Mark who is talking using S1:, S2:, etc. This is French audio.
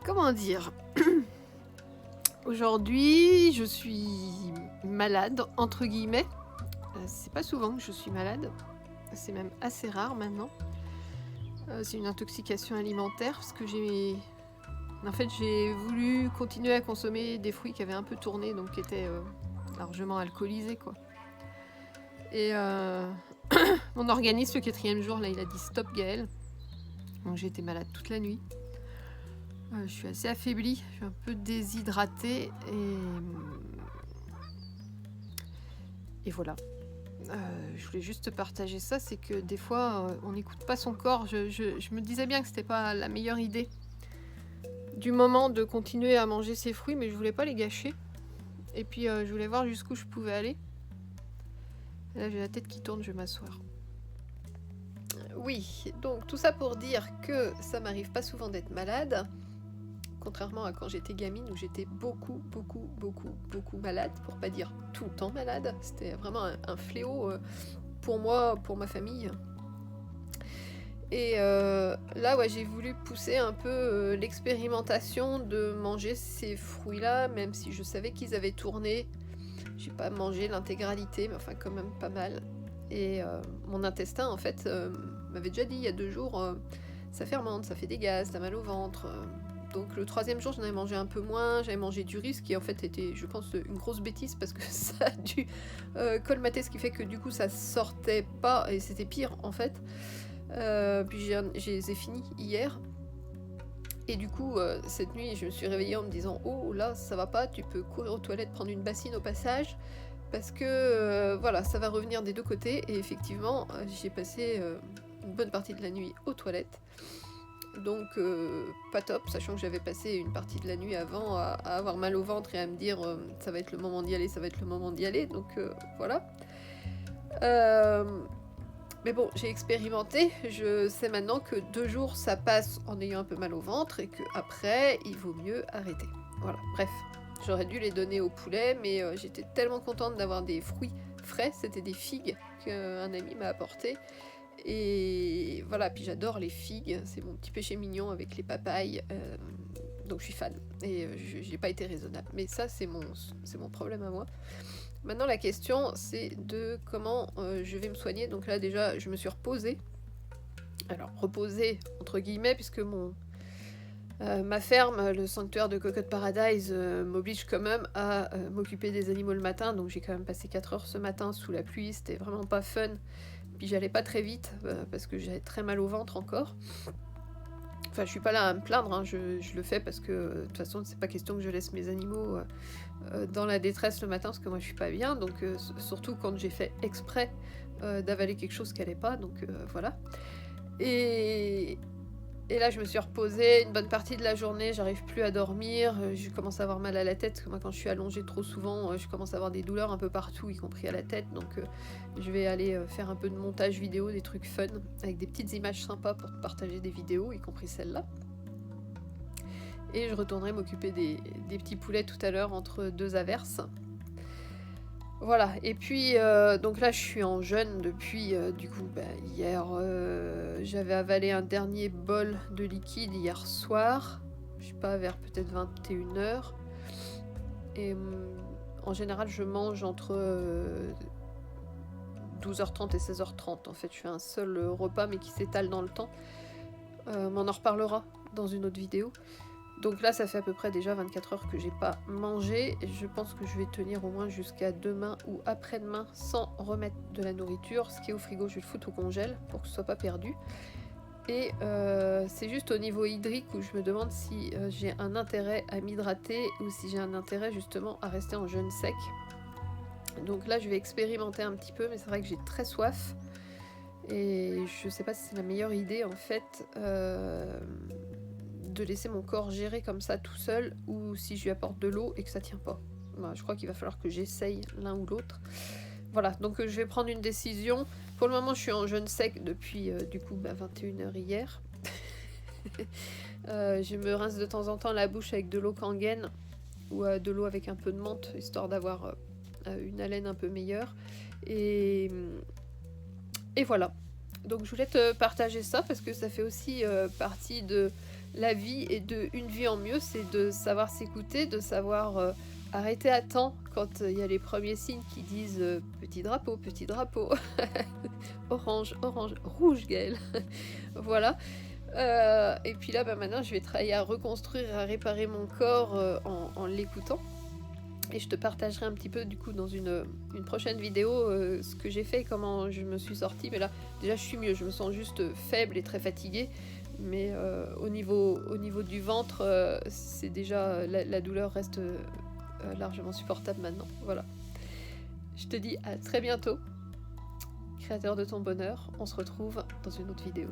S1: Comment dire? Aujourd'hui, je suis malade, entre guillemets. C'est pas souvent que je suis malade. C'est même assez rare maintenant. C'est une intoxication alimentaire parce que j'ai voulu continuer à consommer des fruits qui avaient un peu tourné, donc qui étaient largement alcoolisés, quoi. Et mon organisme, le 4e jour, là, il a dit stop, Gaëlle. Donc j'ai été malade toute la nuit. Je suis assez affaiblie, je suis un peu déshydratée et voilà. Je voulais juste partager ça, c'est que des fois on n'écoute pas son corps. Je me disais bien que c'était pas la meilleure idée du moment de continuer à manger ces fruits, mais je voulais pas les gâcher. Et puis je voulais voir jusqu'où je pouvais aller. Et là j'ai la tête qui tourne, je vais m'asseoir. Oui, donc tout ça pour dire que ça m'arrive pas souvent d'être malade. Contrairement à quand j'étais gamine où j'étais beaucoup malade, pour pas dire tout le temps malade. C'était vraiment un fléau pour moi, pour ma famille. Et là, ouais, j'ai voulu pousser un peu l'expérimentation de manger ces fruits-là, même si je savais qu'ils avaient tourné. J'ai pas mangé l'intégralité, mais enfin quand même pas mal. Et mon intestin, en fait, m'avait déjà dit il y a 2 jours, ça fermente, ça fait des gaz, t'as mal au ventre. Donc le 3e jour, j'en avais mangé un peu moins, j'avais mangé du riz, ce qui en fait était, je pense, une grosse bêtise parce que ça a dû colmater, ce qui fait que du coup ça sortait pas et c'était pire en fait. Puis je les ai finis hier. Et du coup, cette nuit, je me suis réveillée en me disant « Oh là, ça va pas, tu peux courir aux toilettes, prendre une bassine au passage. » Parce que voilà, ça va revenir des 2 côtés. Et effectivement, j'ai passé une bonne partie de la nuit aux toilettes. Donc pas top, sachant que j'avais passé une partie de la nuit avant à avoir mal au ventre et à me dire ça va être le moment d'y aller, ça va être le moment d'y aller. Donc voilà. Mais bon, j'ai expérimenté, je sais maintenant que 2 jours ça passe en ayant un peu mal au ventre et qu'après il vaut mieux arrêter. Voilà, bref, j'aurais dû les donner au poulet, mais j'étais tellement contente d'avoir des fruits frais, c'était des figues qu'un ami m'a apporté. Et voilà, puis j'adore les figues, c'est mon petit péché mignon avec les papayes, donc je suis fan. Et j'ai pas été raisonnable, mais ça c'est mon problème à moi. Maintenant la question c'est de comment je vais me soigner. Donc là déjà je me suis reposée. Alors reposée entre guillemets puisque ma ferme, le sanctuaire de Cocotte Paradise, m'oblige quand même à m'occuper des animaux le matin. Donc j'ai quand même passé 4 heures ce matin sous la pluie, c'était vraiment pas fun. Puis j'allais pas très vite parce que j'avais très mal au ventre encore. Enfin, je suis pas là à me plaindre, hein, je le fais parce que de toute façon, c'est pas question que je laisse mes animaux dans la détresse le matin parce que moi je suis pas bien. Donc, surtout quand j'ai fait exprès d'avaler quelque chose qui allait pas. Donc, voilà. Et là, je me suis reposée une bonne partie de la journée, j'arrive plus à dormir, je commence à avoir mal à la tête, parce que moi quand je suis allongée trop souvent, je commence à avoir des douleurs un peu partout, y compris à la tête, donc je vais aller faire un peu de montage vidéo, des trucs fun, avec des petites images sympas pour partager des vidéos, y compris celle-là. Et je retournerai m'occuper des petits poulets tout à l'heure entre 2 averses. Voilà, et puis donc là je suis en jeûne depuis du coup hier j'avais avalé un dernier bol de liquide hier soir, je sais pas, vers peut-être 21h. Et en général je mange entre 12h30 et 16h30. En fait je fais un seul repas mais qui s'étale dans le temps. On en reparlera dans une autre vidéo. Donc là, ça fait à peu près déjà 24 heures que j'ai pas mangé. Et je pense que je vais tenir au moins jusqu'à demain ou après-demain sans remettre de la nourriture. Ce qui est au frigo, je vais le foutre au congèle pour que ce soit pas perdu. Et c'est juste au niveau hydrique où je me demande si j'ai un intérêt à m'hydrater ou si j'ai un intérêt justement à rester en jeûne sec. Donc là, je vais expérimenter un petit peu, mais c'est vrai que j'ai très soif. Et je sais pas si c'est la meilleure idée en fait. De laisser mon corps gérer comme ça tout seul ou si je lui apporte de l'eau et que ça tient pas. Voilà, je crois qu'il va falloir que j'essaye l'un ou l'autre. Voilà, donc je vais prendre une décision. Pour le moment, je suis en jeûne sec depuis du coup 21h hier. Je me rince de temps en temps la bouche avec de l'eau Kangen ou de l'eau avec un peu de menthe, histoire d'avoir une haleine un peu meilleure. Et voilà. Donc je voulais te partager ça parce que ça fait aussi partie de la vie et une vie en mieux, c'est de savoir s'écouter, de savoir arrêter à temps quand il y a les premiers signes qui disent petit drapeau, orange, orange, rouge, Gaël. Voilà. Et puis là, maintenant, je vais travailler à reconstruire, à réparer mon corps en l'écoutant. Et je te partagerai un petit peu, du coup, dans une prochaine vidéo, ce que j'ai fait et comment je me suis sortie. Mais là, déjà, je suis mieux. Je me sens juste faible et très fatiguée. Mais au niveau du ventre, c'est déjà la douleur reste largement supportable maintenant. Voilà. Je te dis à très bientôt, créateur de ton bonheur. On se retrouve dans une autre vidéo.